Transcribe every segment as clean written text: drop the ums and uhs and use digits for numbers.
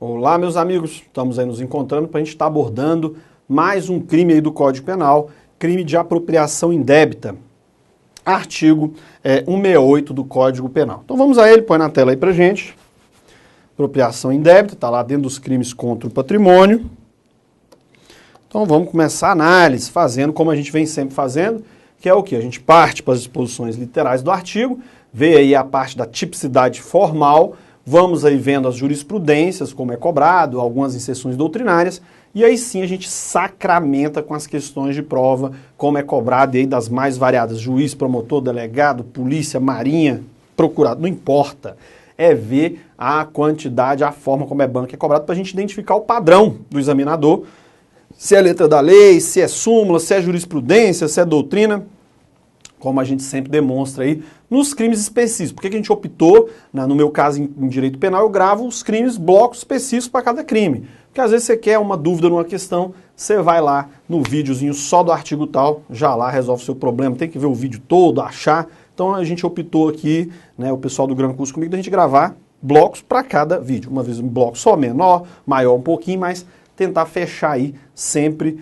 Olá, meus amigos, estamos aí nos encontrando para a gente estar abordando mais um crime aí do Código Penal, crime de apropriação indébita, artigo 168 do Código Penal. Então vamos a ele, põe na tela aí pra gente. Apropriação indébita, está lá dentro dos crimes contra o patrimônio. Então vamos começar a análise, fazendo como a gente vem sempre fazendo, que é o que? A gente parte para as disposições literais do artigo, vê aí a parte da tipicidade formal, vamos aí vendo as jurisprudências, como é cobrado, algumas inserções doutrinárias, e aí sim a gente sacramenta com as questões de prova, como é cobrado e aí das mais variadas, juiz, promotor, delegado, polícia, marinha, procurador, não importa. É ver a quantidade, a forma como é banco é cobrado, para a gente identificar o padrão do examinador, se é letra da lei, se é súmula, se é jurisprudência, se é doutrina, como a gente sempre demonstra aí, nos crimes específicos. Por que a gente optou, no meu caso em direito penal, eu gravo os crimes, blocos específicos para cada crime. Porque às vezes você quer uma dúvida numa questão, você vai lá no videozinho só do artigo tal, já lá resolve o seu problema, tem que ver o vídeo todo, achar. Então a gente optou aqui, o pessoal do Gran Curso comigo, da gente gravar blocos para cada vídeo. Uma vez um bloco só menor, maior um pouquinho, mas tentar fechar aí sempre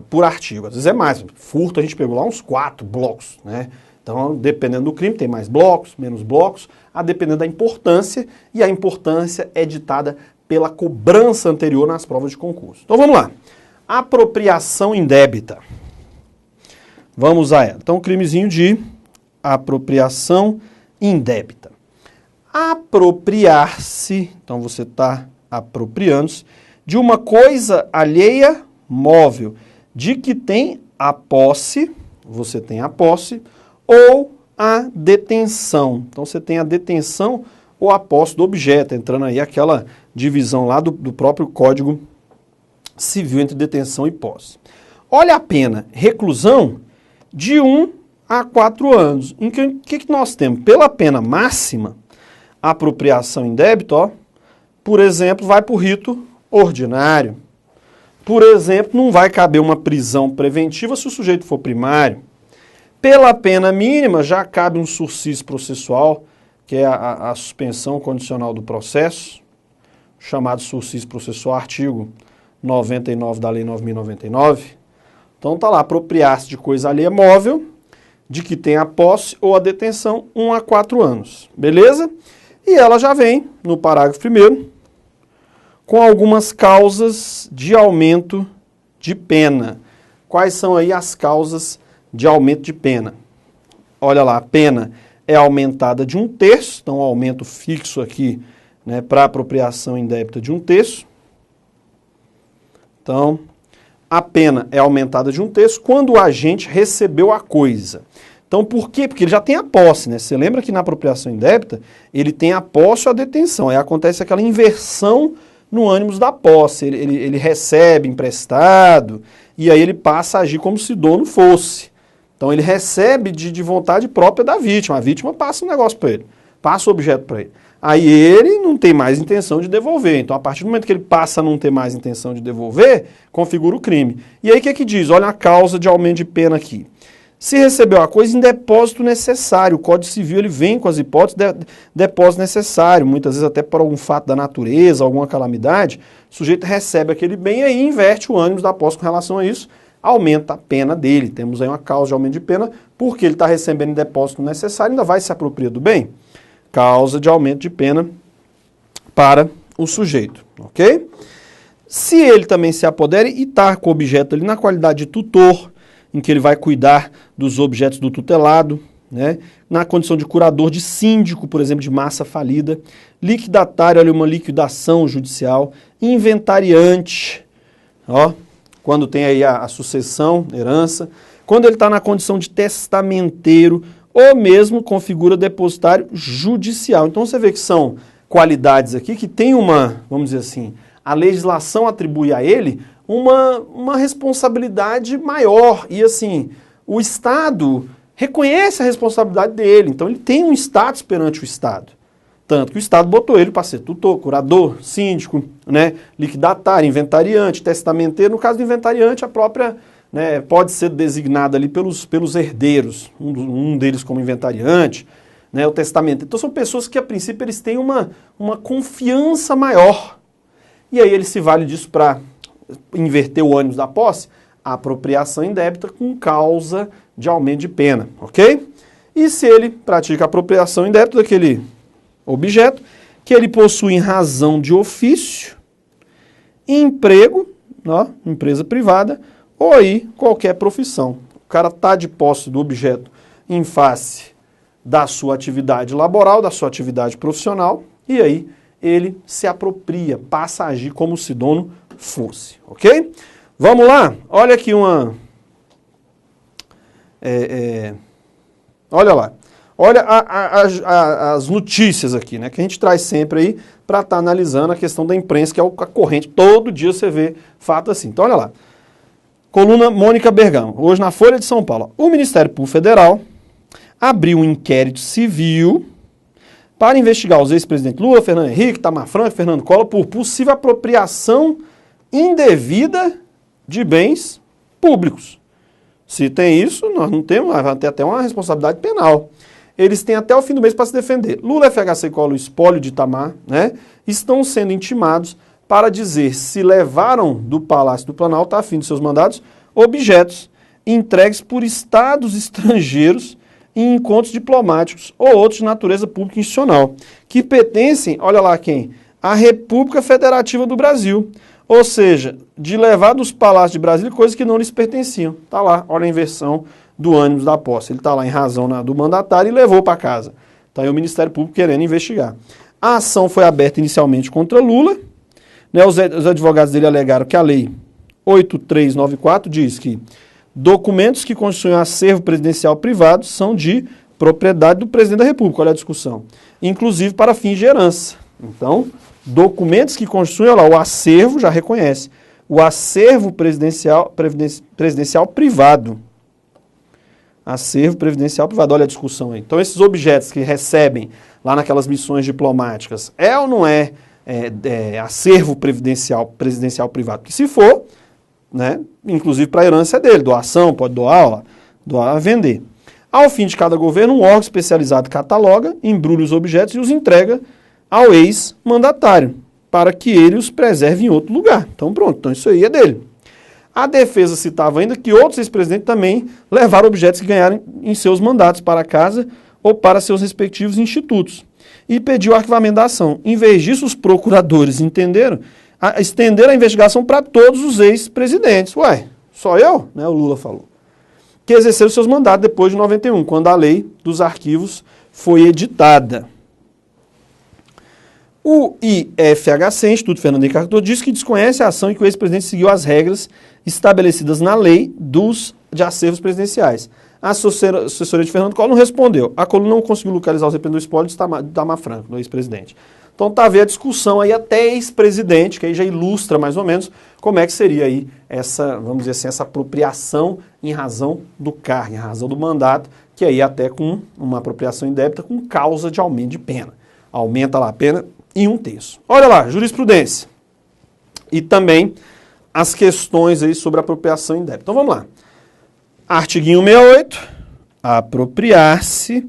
por artigo. Às vezes é mais. Furto a gente pegou lá uns 4 blocos, né? Então, dependendo do crime, tem mais blocos, menos blocos, a dependendo da importância, e a importância é ditada pela cobrança anterior nas provas de concurso. Então vamos lá. Apropriação indébita. Vamos a ela. Então, o crimezinho de apropriação indébita. Apropriar-se, então você está apropriando-se, de uma coisa alheia móvel, de que tem a posse, você tem a posse, ou a detenção. Então você tem a detenção ou a posse do objeto, entrando aí aquela divisão lá do próprio Código Civil entre detenção e posse. Olha a pena, reclusão de 1 a 4 anos. Em que nós temos? Pela pena máxima, apropriação indébita, ó, por exemplo, vai para o rito ordinário. Por exemplo, não vai caber uma prisão preventiva se o sujeito for primário. Pela pena mínima, já cabe um sursis processual, que é a suspensão condicional do processo, chamado sursis processual, artigo 99 da Lei 9.099. Então tá lá, apropriar-se de coisa alheia móvel, de que tem a posse ou a detenção, 1 a 4 anos. Beleza? E ela já vem, no parágrafo 1º, com algumas causas de aumento de pena. Quais são aí as causas de aumento de pena? Olha lá, a pena é aumentada de 1/3, então um aumento fixo aqui, para apropriação indébita de 1/3. Então, a pena é aumentada de 1/3 quando o agente recebeu a coisa. Então, por quê? Porque ele já tem a posse, né? Você lembra que na apropriação indébita, ele tem a posse ou a detenção. Aí acontece aquela inversão no ânimos da posse, ele recebe emprestado e aí ele passa a agir como se dono fosse. Então ele recebe de vontade própria da vítima, a vítima passa um negócio para ele, passa o objeto para ele. Aí ele não tem mais intenção de devolver, então a partir do momento que ele passa a não ter mais intenção de devolver, configura o crime. E aí o que diz? Olha a causa de aumento de pena aqui. Se recebeu a coisa em depósito necessário, o Código Civil ele vem com as hipóteses de depósito necessário, muitas vezes até por algum fato da natureza, alguma calamidade, o sujeito recebe aquele bem e aí inverte o ânimo da posse com relação a isso, aumenta a pena dele. Temos aí uma causa de aumento de pena, porque ele está recebendo em depósito necessário, ainda vai se apropriar do bem? Causa de aumento de pena para o sujeito, ok? Se ele também se apodere e está com o objeto ali na qualidade de tutor, em que ele vai cuidar dos objetos do tutelado, na condição de curador, de síndico, por exemplo, de massa falida, liquidatário, olha, uma liquidação judicial, inventariante, ó, quando tem aí a sucessão, herança, quando ele está na condição de testamenteiro, ou mesmo configura depositário judicial. Então você vê que são qualidades aqui que tem vamos dizer assim, a legislação atribui a ele uma responsabilidade maior. E assim, o Estado reconhece a responsabilidade dele. Então ele tem um status perante o Estado. Tanto que o Estado botou ele para ser tutor, curador, síndico, liquidatário, inventariante, testamenteiro. No caso do inventariante, a própria pode ser designada ali pelos herdeiros, um deles como inventariante, o testamento. Então são pessoas que a princípio eles têm uma confiança maior. E aí ele se vale disso para inverter o ônus da posse, a apropriação indébita com causa de aumento de pena, ok? E se ele pratica a apropriação indébita daquele objeto, que ele possui em razão de ofício, emprego, ó, empresa privada, ou aí qualquer profissão. O cara está de posse do objeto em face da sua atividade laboral, da sua atividade profissional, e aí ele se apropria, passa a agir como se dono fosse, ok? Vamos lá? Olha aqui uma... olha lá. Olha as notícias aqui, né? Que a gente traz sempre aí para estar analisando a questão da imprensa, que é a corrente. Todo dia você vê fato assim. Então, olha lá. Coluna Mônica Bergamo, hoje na Folha de São Paulo. O Ministério Público Federal abriu um inquérito civil para investigar os ex-presidentes Lula, Fernando Henrique, Itamar Franco e Fernando Collor por possível apropriação indevida de bens públicos. Se tem isso, nós não temos, vai ter até uma responsabilidade penal. Eles têm até o fim do mês para se defender. Lula, FHC e Collor, o espólio de Itamar, né, estão sendo intimados para dizer se levaram do Palácio do Planalto, a fim de seus mandados, objetos entregues por estados estrangeiros em encontros diplomáticos ou outros de natureza pública institucional, que pertencem, olha lá quem, à República Federativa do Brasil. Ou seja, de levar dos palácios de Brasília coisas que não lhes pertenciam. Está lá, olha a inversão do ânimo da posse. Ele está lá em razão do mandatário e levou para casa. Está aí o Ministério Público querendo investigar. A ação foi aberta inicialmente contra Lula. Né, os advogados dele alegaram que a lei 8394 diz que documentos que constituem acervo presidencial privado são de propriedade do presidente da República. Olha a discussão. Inclusive para fins de herança. Então, documentos que constituem, olha lá, o acervo já reconhece. O acervo presidencial privado. Acervo previdencial privado. Olha a discussão aí. Então, esses objetos que recebem lá naquelas missões diplomáticas, é ou não é, acervo presidencial privado? Que se for, né, inclusive para a herança é dele. Doação, pode doar a vender. Ao fim de cada governo, um órgão especializado cataloga, embrulha os objetos e os entrega ao ex-mandatário, para que ele os preserve em outro lugar. Então pronto, então isso aí é dele. A defesa citava ainda que outros ex-presidentes também levaram objetos que ganharam em seus mandatos para casa ou para seus respectivos institutos. E pediu o arquivamento da ação. Em vez disso, os procuradores estenderam a investigação para todos os ex-presidentes. Ué, só eu? Né, o Lula falou. Que exerceram seus mandatos depois de 91, quando a lei dos arquivos foi editada. O IFHC, Instituto Fernando Henrique Cardoso, diz que desconhece a ação e que o ex-presidente seguiu as regras estabelecidas na lei de acervos presidenciais. A assessoria de Fernando Collor não respondeu. A coluna não conseguiu localizar os representantes do espólio de Itamar Franco, do ex-presidente. Então tá a ver a discussão aí até ex-presidente, que aí já ilustra mais ou menos como é que seria aí essa, vamos dizer assim, essa apropriação em razão do cargo, em razão do mandato, que aí até com uma apropriação indébita com causa de aumento de pena. Aumenta lá a pena em 1/3. Olha lá, jurisprudência. E também as questões aí sobre apropriação indébita. Então vamos lá. Artiguinho 68, apropriar-se,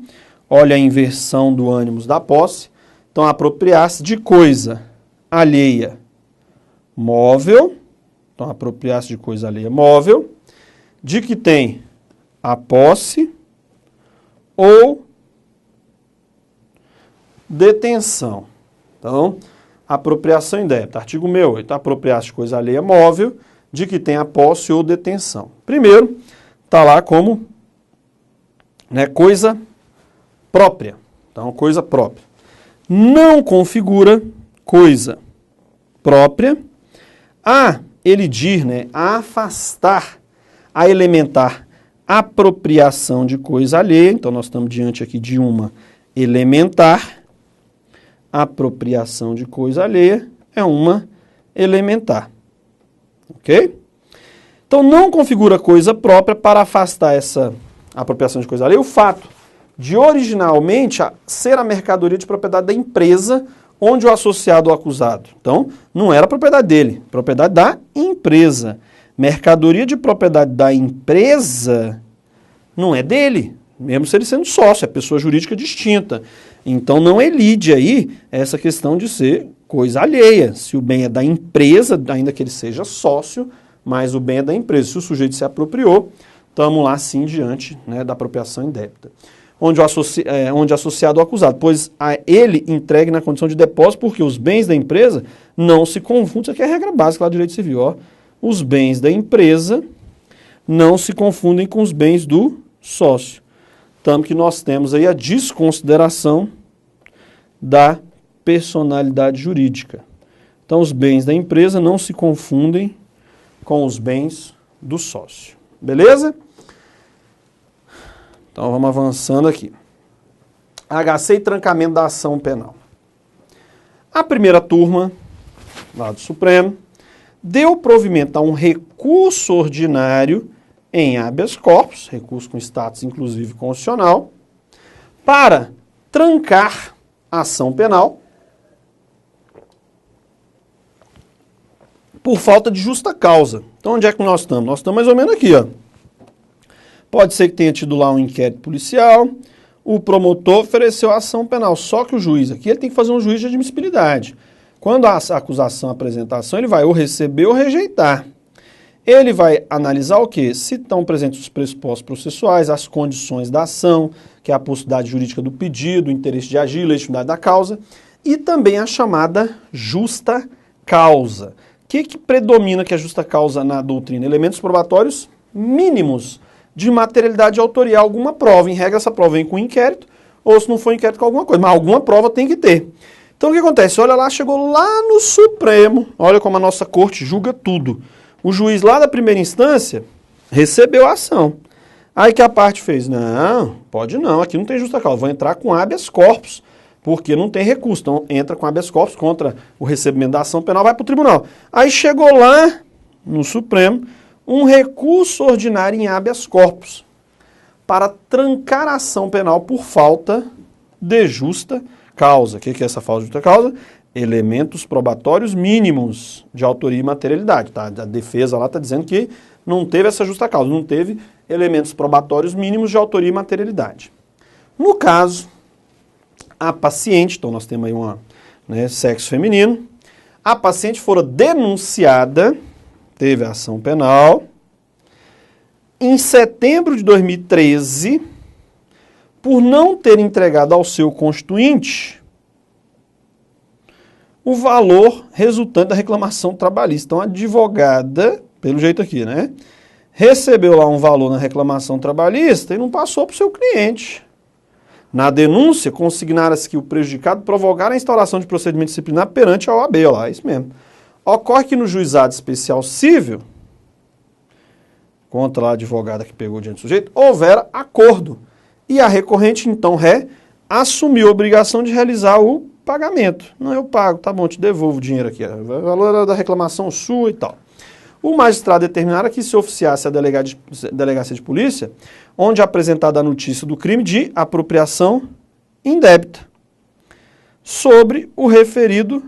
olha a inversão do ânimos da posse. Então, apropriar-se de coisa alheia móvel. Então, apropriar-se de coisa alheia móvel, de que tem a posse ou detenção. Então, apropriação indébita. Artigo 68. Apropriar-se de coisa alheia móvel, de que tem a posse ou detenção. Primeiro, está lá como, né, coisa própria. Então, coisa própria. Não configura coisa própria a elidir, né, a afastar, a elementar apropriação de coisa alheia. Então, nós estamos diante aqui de uma elementar. Apropriação de coisa alheia é uma elementar. Ok? Então, não configura coisa própria para afastar essa apropriação de coisa alheia o fato de originalmente ser a mercadoria de propriedade da empresa onde o associado ou acusado. Então, não era propriedade dele, propriedade da empresa. Mercadoria de propriedade da empresa não é dele, mesmo se ele sendo sócio, é pessoa jurídica distinta. Então, não elide aí essa questão de ser coisa alheia. Se o bem é da empresa, ainda que ele seja sócio, mas o bem é da empresa. Se o sujeito se apropriou, estamos lá sim diante, né, da apropriação indébita. Onde associado ao acusado, pois a ele entregue na condição de depósito, porque os bens da empresa não se confundem. Isso aqui é a regra básica lá do direito civil. Ó. Os bens da empresa não se confundem com os bens do sócio. Tanto que nós temos aí a desconsideração da personalidade jurídica. Então, os bens da empresa não se confundem com os bens do sócio. Beleza? Então, vamos avançando aqui. HC e trancamento da ação penal. A primeira turma, lá do Supremo, deu provimento a um recurso ordinário em habeas corpus, recurso com status inclusive constitucional, para trancar a ação penal por falta de justa causa. Então, onde é que nós estamos? Nós estamos mais ou menos aqui, ó. Pode ser que tenha tido lá um inquérito policial, o promotor ofereceu a ação penal, só que o juiz aqui ele tem que fazer um juízo de admissibilidade. Quando a acusação apresenta a ação, ele vai ou receber ou rejeitar. Ele vai analisar o quê? Se estão presentes os pressupostos processuais, as condições da ação, que é a possibilidade jurídica do pedido, o interesse de agir, a legitimidade da causa, e também a chamada justa causa. O que predomina que é justa causa na doutrina? Elementos probatórios mínimos de materialidade autorial, alguma prova. Em regra, essa prova vem com inquérito, ou se não for inquérito com alguma coisa, mas alguma prova tem que ter. Então, o que acontece? Olha lá, chegou lá no Supremo, olha como a nossa corte julga tudo. O juiz lá da primeira instância recebeu a ação. Aí que a parte fez? Não, pode não, aqui não tem justa causa, vou entrar com habeas corpus, porque não tem recurso. Então, entra com habeas corpus contra o recebimento da ação penal, vai para o tribunal. Aí chegou lá no Supremo, um recurso ordinário em habeas corpus para trancar a ação penal por falta de justa causa. O que é essa falta de justa causa? Elementos probatórios mínimos de autoria e materialidade. Tá? A defesa lá está dizendo que não teve essa justa causa, não teve elementos probatórios mínimos de autoria e materialidade. No caso, a paciente, então nós temos aí sexo feminino, a paciente fora denunciada, teve a ação penal, em setembro de 2013, por não ter entregado ao seu constituinte o valor resultante da reclamação trabalhista. Então, a advogada, pelo jeito aqui, né, recebeu lá um valor na reclamação trabalhista e não passou para o seu cliente. Na denúncia, consignaram-se que o prejudicado provocara a instauração de procedimento disciplinar perante a OAB, olha lá, isso mesmo. Ocorre que no juizado especial civil, contra a advogada que pegou diante do sujeito, houvera acordo. E a recorrente, então, assumiu a obrigação de realizar o pagamento. Não, eu pago, tá bom, te devolvo o dinheiro aqui. O valor da reclamação sua e tal. O magistrado determinara que se oficiasse a delegacia de polícia, onde apresentada a notícia do crime de apropriação indébita, sobre o referido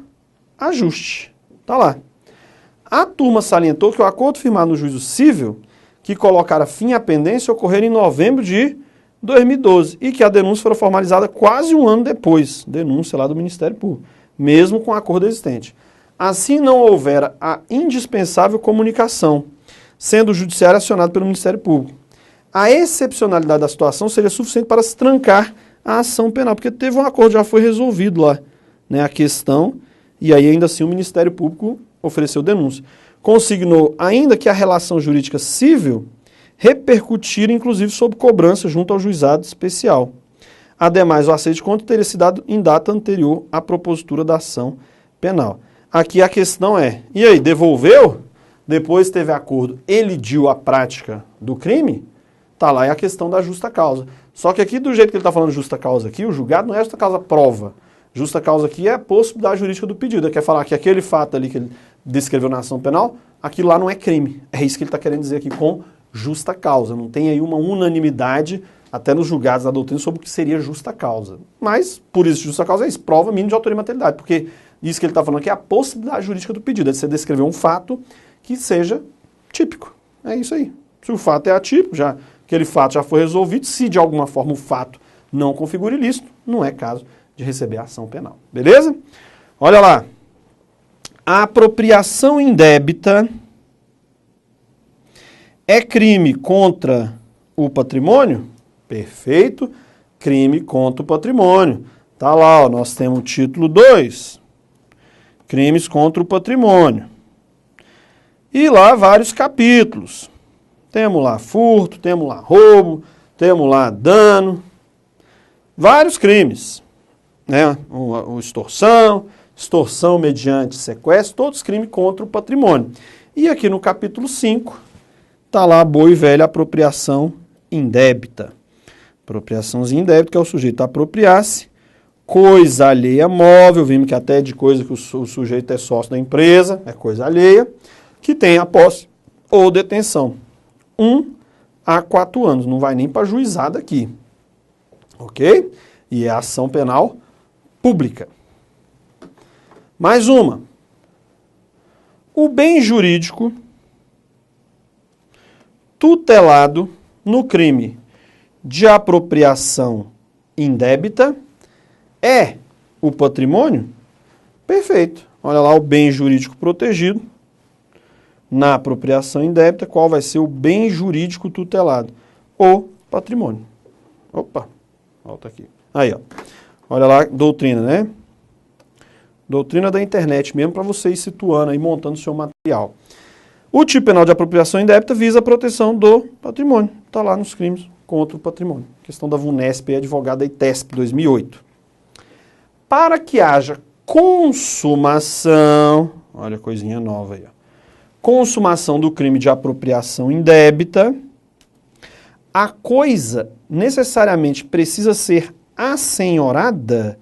ajuste. Tá lá. A turma salientou que o acordo firmado no juízo civil, que colocara fim à pendência, ocorreu em novembro de 2012 e que a denúncia foi formalizada quase um ano depois, denúncia lá do Ministério Público, mesmo com o acordo existente. Assim não houvera a indispensável comunicação, sendo o judiciário acionado pelo Ministério Público. A excepcionalidade da situação seria suficiente para se trancar a ação penal, porque teve um acordo, já foi resolvido lá, né, a questão, e aí ainda assim o Ministério Público ofereceu denúncia. Consignou ainda que a relação jurídica civil repercutir, inclusive, sob cobrança junto ao juizado especial. Ademais, o aceite de conta teria sido dado em data anterior à propositura da ação penal. Aqui a questão é, e aí, devolveu? Depois teve acordo, elidiu a prática do crime? Tá lá, é a questão da justa causa. Só que aqui, do jeito que ele está falando justa causa aqui, o julgado não é justa causa prova. Justa causa aqui é a possibilidade jurídica do pedido. Ele quer falar que aquele fato ali que ele descreveu na ação penal, aquilo lá não é crime. É isso que ele está querendo dizer aqui com justa causa. Não tem aí uma unanimidade, até nos julgados da doutrina, sobre o que seria justa causa. Mas, por isso, justa causa é isso, prova mínima de autoria e materialidade, porque isso que ele está falando aqui é a possibilidade jurídica do pedido, é de você descrever um fato que seja típico. É isso aí. Se o fato é atípico, já aquele fato já foi resolvido, se de alguma forma o fato não configura ilícito, não é caso de receber a ação penal. Beleza? Olha lá. A apropriação indébita é crime contra o patrimônio? Perfeito, crime contra o patrimônio. Tá lá, ó, nós temos o título 2, crimes contra o patrimônio. E lá vários capítulos. Temos lá furto, temos lá roubo, temos lá dano, vários crimes, né? O extorsão mediante sequestro, todos crimes contra o patrimônio. E aqui no capítulo 5, está lá a boa e velha apropriação indébita. Apropriaçãozinha indébita, que é o sujeito apropriar-se, coisa alheia móvel, vimos que até de coisa que o sujeito é sócio da empresa, é coisa alheia, que tem a posse ou detenção. 1 a 4 anos, não vai nem para juizado aqui, ok? E é ação penal pública. Mais uma. O bem jurídico tutelado no crime de apropriação indébita é o patrimônio? Perfeito. Olha lá o bem jurídico protegido. Na apropriação indébita, qual vai ser o bem jurídico tutelado? O patrimônio. Opa, volta aqui. Aí, ó. Olha lá, doutrina, né? Doutrina da internet mesmo, para você ir situando aí, montando o seu material. O tipo penal de apropriação indébita visa a proteção do patrimônio. Está lá nos crimes contra o patrimônio. Questão da VUNESP, advogada ITESP, 2008. Para que haja consumação, olha a coisinha nova aí, ó. Consumação do crime de apropriação indébita, a coisa necessariamente precisa ser assenhorada,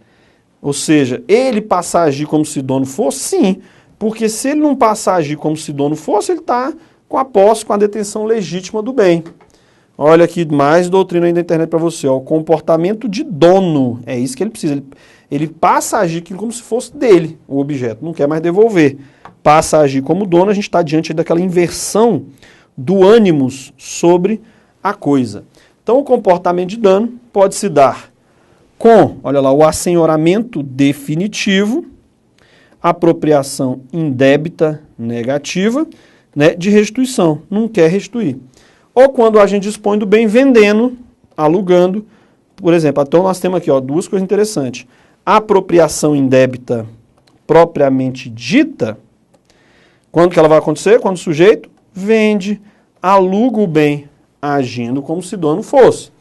ou seja, ele passar a agir como se dono fosse, sim, porque se ele não passar a agir como se dono fosse, ele está com a posse, com a detenção legítima do bem. Olha aqui mais doutrina aí da internet para você, ó, o comportamento de dono, é isso que ele precisa, ele passa a agir como se fosse dele, o objeto, não quer mais devolver. Passa a agir como dono, a gente está diante daquela inversão do ânimos sobre a coisa. Então, o comportamento de dano pode se dar com, olha lá, o assenhoramento definitivo, apropriação indébita negativa, né, de restituição, não quer restituir. Ou quando a gente dispõe do bem vendendo, alugando, por exemplo, então nós temos aqui, ó, duas coisas interessantes. A apropriação indébita propriamente dita, quando que ela vai acontecer? Quando o sujeito vende, aluga o bem, agindo como se dono fosse.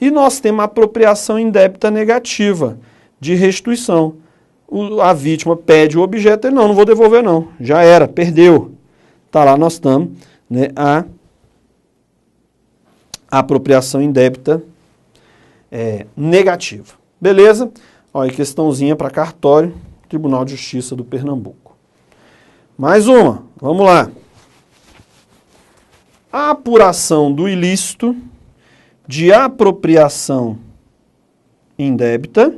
E nós temos a apropriação indébita negativa, de restituição. A vítima pede o objeto, ele não vou devolver não, já era, perdeu. Tá lá, nós estamos, né, a apropriação indébita negativa. Beleza? Olha, questãozinha para cartório, Tribunal de Justiça do Pernambuco. Mais uma, vamos lá. A apuração do ilícito de apropriação indébita,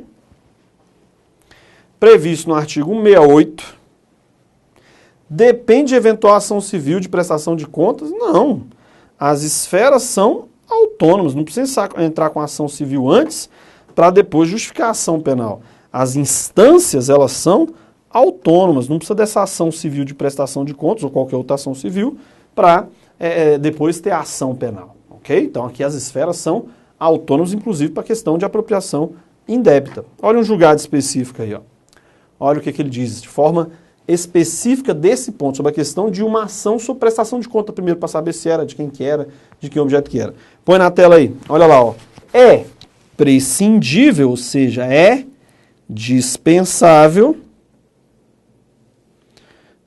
previsto no artigo 168, depende de eventual ação civil de prestação de contas? Não. As esferas são autônomas, não precisa entrar com ação civil antes para depois justificar a ação penal. As instâncias, elas são autônomas, não precisa dessa ação civil de prestação de contas ou qualquer outra ação civil para depois ter a ação penal, ok? Então aqui as esferas são autônomas, inclusive para a questão de apropriação indébita. Olha um julgado específico aí, ó. Olha o que ele diz, de forma específica desse ponto, sobre a questão de uma ação sobre prestação de conta primeiro, para saber se era, de quem que era, de que objeto que era. Põe na tela aí, olha lá, ó. É prescindível, ou seja, é dispensável.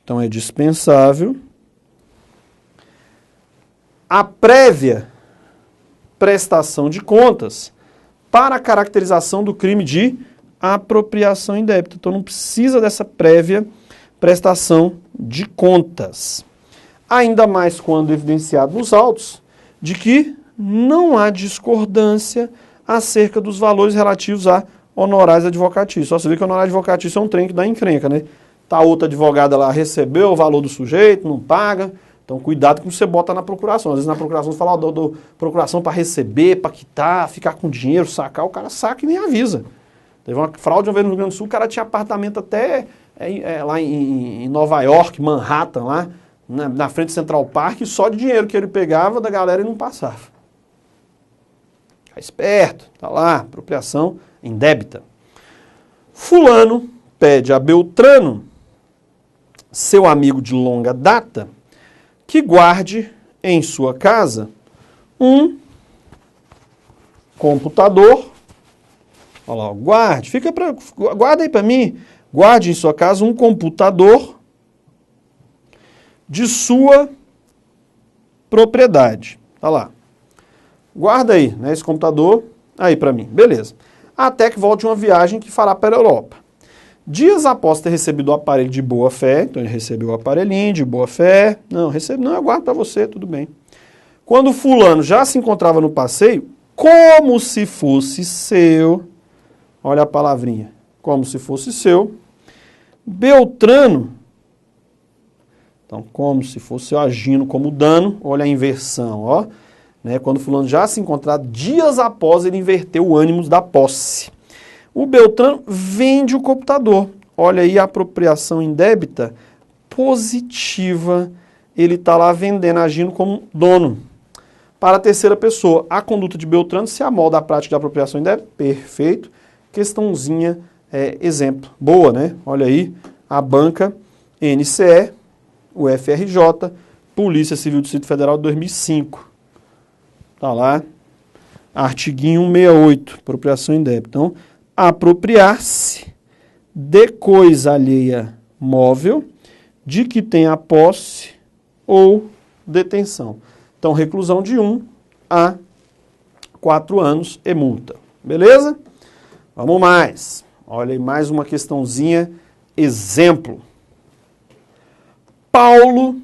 Então é dispensável a prévia prestação de contas para a caracterização do crime de apropriação indébita. Então não precisa dessa prévia prestação de contas. Ainda mais quando evidenciado nos autos de que não há discordância acerca dos valores relativos a honorários advocatícios. Só você vê que honorário advocatício é um trem que dá encrenca, né? Tá outra advogada lá, recebeu o valor do sujeito, não paga. Então, cuidado com o que você bota na procuração. Às vezes na procuração você fala, dou procuração para receber, para quitar, ficar com dinheiro, sacar. O cara saca e nem avisa. Teve uma fraude uma vez no Rio Grande do Sul, o cara tinha apartamento até lá em Nova York, Manhattan, lá na frente do Central Park, só de dinheiro que ele pegava da galera e não passava. Fica esperto, tá lá, apropriação indébita. Fulano pede a Beltrano, seu amigo de longa data, que guarde em sua casa um computador. Olha lá, guarda aí para mim, guarde em sua casa um computador de sua propriedade. Olha lá. Guarda aí, né, esse computador aí para mim. Beleza. Até que volte uma viagem que fará para a Europa. Dias após ter recebido o aparelho de boa fé, então ele recebeu o aparelhinho de boa fé, não, eu guardo para você, tudo bem. Quando fulano já se encontrava no passeio, como se fosse seu, olha a palavrinha, como se fosse seu, Beltrano, então como se fosse seu, agindo como dano, olha a inversão, ó, né, quando fulano já se encontrava, dias após ele inverteu o ânimo da posse. O Beltrano vende o computador. Olha aí a apropriação indébita positiva. Ele está lá vendendo, agindo como dono. Para a terceira pessoa, a conduta de Beltrano se amolda à prática de apropriação indébita. Perfeito. Questãozinha, exemplo. Boa, né? Olha aí, a banca NCE, o FRJ, Polícia Civil do Distrito Federal de 2005. Tá lá, artiguinho 168, apropriação indébita. Então, apropriar-se de coisa alheia móvel de que tenha posse ou detenção. Então, reclusão de 1 a 4 anos e multa. Beleza? Vamos mais. Olha aí mais uma questãozinha. Exemplo. Paulo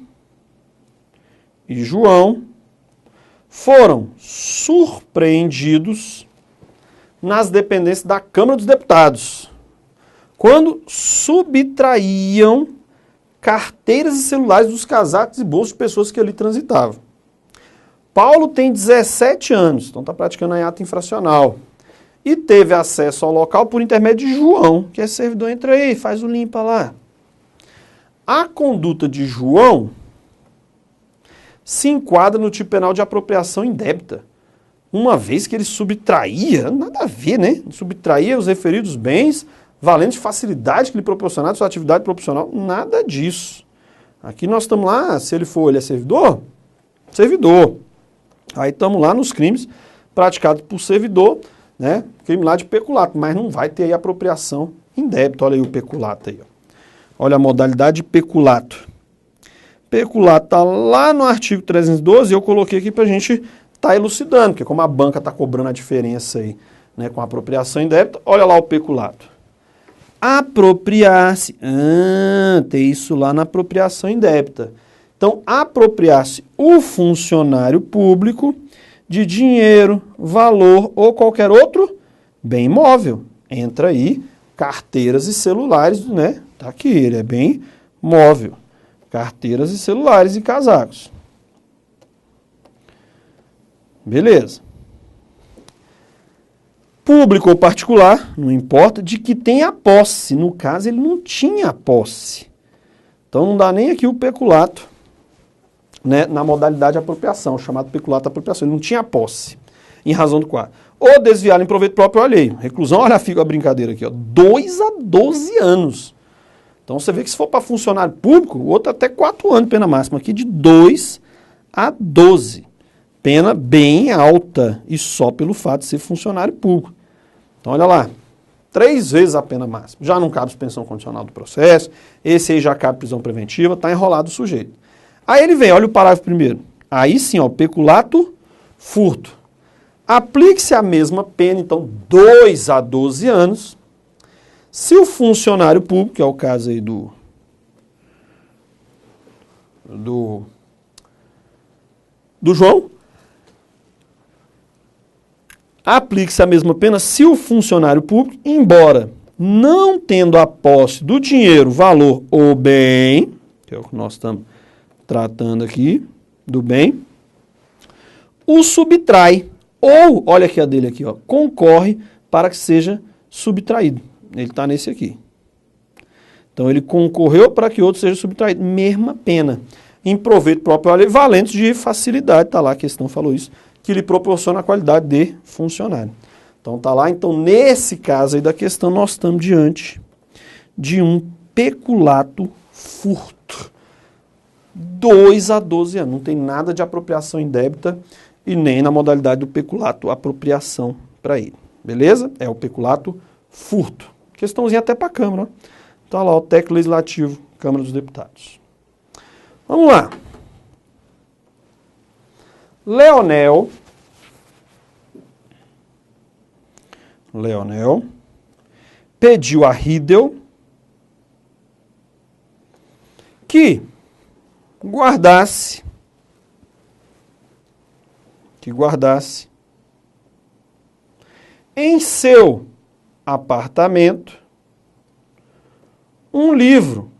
e João foram surpreendidos nas dependências da Câmara dos Deputados, quando subtraíam carteiras e celulares dos casacos e bolsos de pessoas que ali transitavam. Paulo tem 17 anos, então está praticando a ato infracional, e teve acesso ao local por intermédio de João, que é servidor. Entra aí, faz o limpa lá. A conduta de João se enquadra no tipo penal de apropriação indébita, uma vez que ele subtraía, nada a ver, né? Subtraía os referidos bens, valendo de facilidade que lhe proporcionava sua atividade profissional, nada disso. Aqui nós estamos lá, se ele é servidor, servidor. Aí estamos lá nos crimes praticados por servidor, né? Crime lá de peculato, mas não vai ter aí apropriação indébita. Olha aí o peculato aí, ó. Olha a modalidade de peculato. Peculato está lá no artigo 312 e eu coloquei aqui para a gente estar elucidando, porque como a banca está cobrando a diferença aí, né, com a apropriação indébita, olha lá o peculato. Apropriar-se, tem isso lá na apropriação indébita. Então, apropriar-se o funcionário público de dinheiro, valor ou qualquer outro bem imóvel. Entra aí carteiras e celulares, né? Tá aqui, ele é bem móvel. Carteiras e celulares e casacos. Beleza. Público ou particular, não importa, de que tenha posse. No caso, ele não tinha posse. Então, não dá nem aqui o peculato, né, na modalidade de apropriação, chamado peculato de apropriação. Ele não tinha posse, em razão do quadro. Ou desviar em proveito próprio ou alheio. Reclusão, olha a brincadeira aqui, ó, 2 a 12 anos. Então, você vê que se for para funcionário público, o outro até 4 anos de pena máxima. Aqui de 2 a 12. Pena bem alta, e só pelo fato de ser funcionário público. Então, olha lá, 3 vezes a pena máxima. Já não cabe suspensão condicional do processo, esse aí já cabe prisão preventiva, está enrolado o sujeito. Aí ele vem, olha o parágrafo primeiro. Aí sim, ó, peculato, furto. Aplique-se a mesma pena, então, 2 a 12 anos, se o funcionário público, que é o caso aí do João, aplique-se a mesma pena se o funcionário público, embora não tendo a posse do dinheiro, valor ou bem, que é o que nós estamos tratando aqui, do bem, o subtrai, ou, olha aqui a dele aqui, ó, concorre para que seja subtraído. Ele está nesse aqui. Então ele concorreu para que outro seja subtraído. Mesma pena. Em proveito próprio alheio, valentes de facilidade, está lá, a questão falou isso, que lhe proporciona a qualidade de funcionário. Então está lá, então nesse caso aí da questão nós estamos diante de um peculato furto. 2 a 12 anos, não tem nada de apropriação indébita e nem na modalidade do peculato apropriação para ele. Beleza? É o peculato furto. Questãozinha até para a Câmara. Está lá o texto legislativo, Câmara dos Deputados. Vamos lá. Leonel pediu a Riedel que guardasse em seu apartamento um livro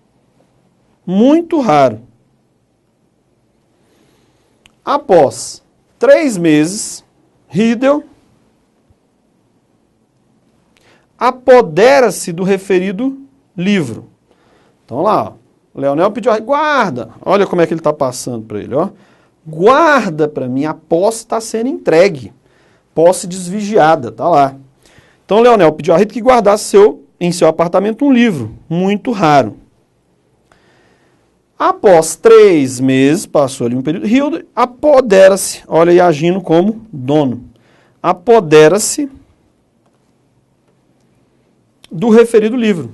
muito raro. Após 3 meses, Riedel apodera-se do referido livro. Então lá, ó, Leonel pediu, guarda, olha como é que ele está passando para ele, ó. Guarda para mim, a posse está sendo entregue. Posse desvigiada, tá lá. Então Leonel pediu a Riedel que guardasse em seu apartamento um livro muito raro. Após 3 meses, passou ali um período, Riedel apodera-se, olha aí agindo como dono, apodera-se do referido livro,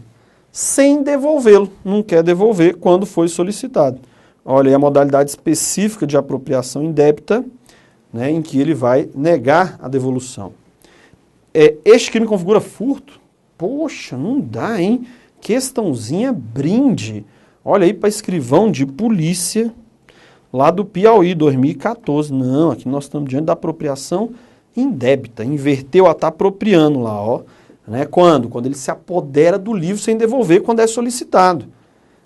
sem devolvê-lo, não quer devolver quando foi solicitado. Olha aí a modalidade específica de apropriação indébita, né, em que ele vai negar a devolução. Este crime configura furto? Poxa, não dá, hein? Questãozinha brinde. Olha aí para escrivão de polícia lá do Piauí, 2014. Não, aqui nós estamos diante da apropriação indébita. Inverteu a estar apropriando lá, ó. Né? Quando? Quando ele se apodera do livro sem devolver quando é solicitado.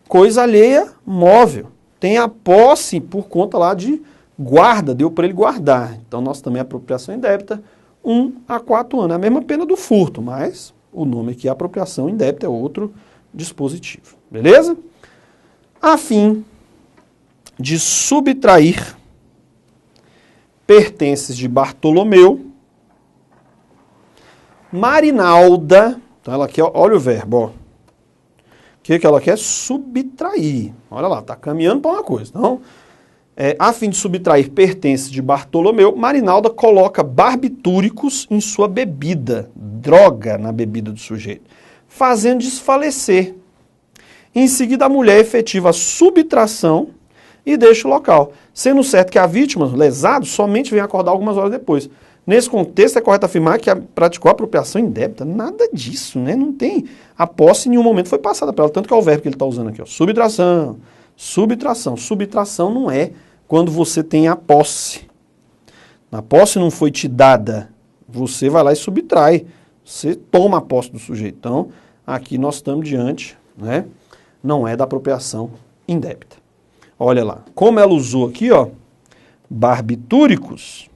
Coisa alheia, móvel. Tem a posse por conta lá de guarda, deu para ele guardar. Então nós também apropriação indébita, 1 a 4 anos. É a mesma pena do furto, mas o nome aqui, apropriação indébita, é outro dispositivo. Beleza? A fim de subtrair pertences de Bartolomeu, Marinalda, então ela quer, olha o verbo, ó. O que ela quer? Subtrair. Olha lá, está caminhando para uma coisa. Então, a fim de subtrair pertences de Bartolomeu, Marinalda coloca barbitúricos em sua bebida, droga na bebida do sujeito, fazendo desfalecer. Em seguida, a mulher efetiva a subtração e deixa o local, sendo certo que a vítima, lesado, somente vem acordar algumas horas depois. Nesse contexto, é correto afirmar que praticou a apropriação indébita? Nada disso, né? Não tem. A posse em nenhum momento foi passada para ela, tanto que é o verbo que ele está usando aqui, ó. Subtração, subtração. Subtração não é quando você tem a posse. A posse não foi te dada, você vai lá e subtrai. Você toma a posse do sujeito. Então, aqui nós estamos diante, né? Não é da apropriação indébita. Olha lá, como ela usou aqui, ó, barbitúricos,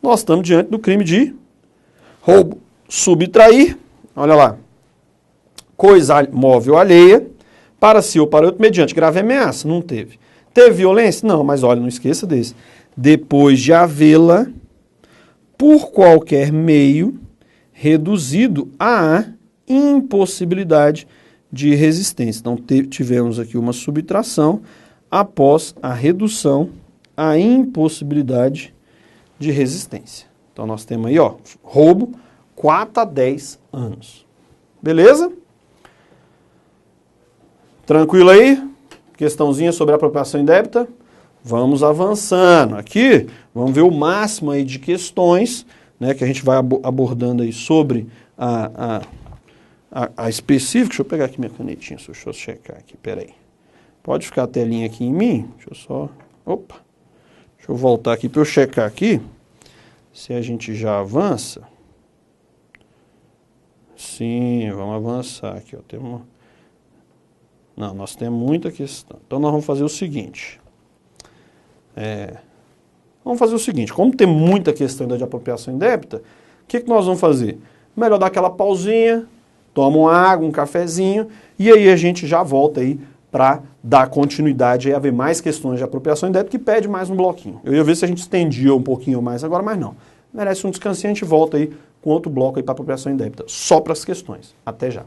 nós estamos diante do crime de roubo, subtrair, olha lá, coisa móvel alheia, para si ou para outro, mediante grave ameaça, não teve. Teve violência? Não, mas olha, não esqueça desse. Depois de havê-la, por qualquer meio, reduzido à impossibilidade de resistência. Então, tivemos aqui uma subtração após a redução à impossibilidade de resistência. Então, nós temos aí, ó, roubo, 4 a 10 anos. Beleza? Tranquilo aí? Questãozinha sobre a apropriação indébita? Vamos avançando. Aqui, vamos ver o máximo aí de questões, né, que a gente vai abordando aí sobre a específica. Deixa eu pegar aqui minha canetinha, deixa eu checar aqui, peraí. Pode ficar a telinha aqui em mim? Deixa eu só... Opa! Deixa eu voltar aqui para eu checar aqui, se a gente já avança. Sim, vamos avançar aqui, ó. Não, nós temos muita questão. Então nós vamos fazer o seguinte. Como tem muita questão de apropriação indébita, o que nós vamos fazer? Melhor dar aquela pausinha, toma uma água, um cafezinho, e aí a gente já volta aí para dar continuidade a ver mais questões de apropriação indébita que pede mais um bloquinho. Eu ia ver se a gente estendia um pouquinho mais agora, mas não. Merece um descansinho, a gente volta aí com outro bloco aí para apropriação indébita, só para as questões. Até já.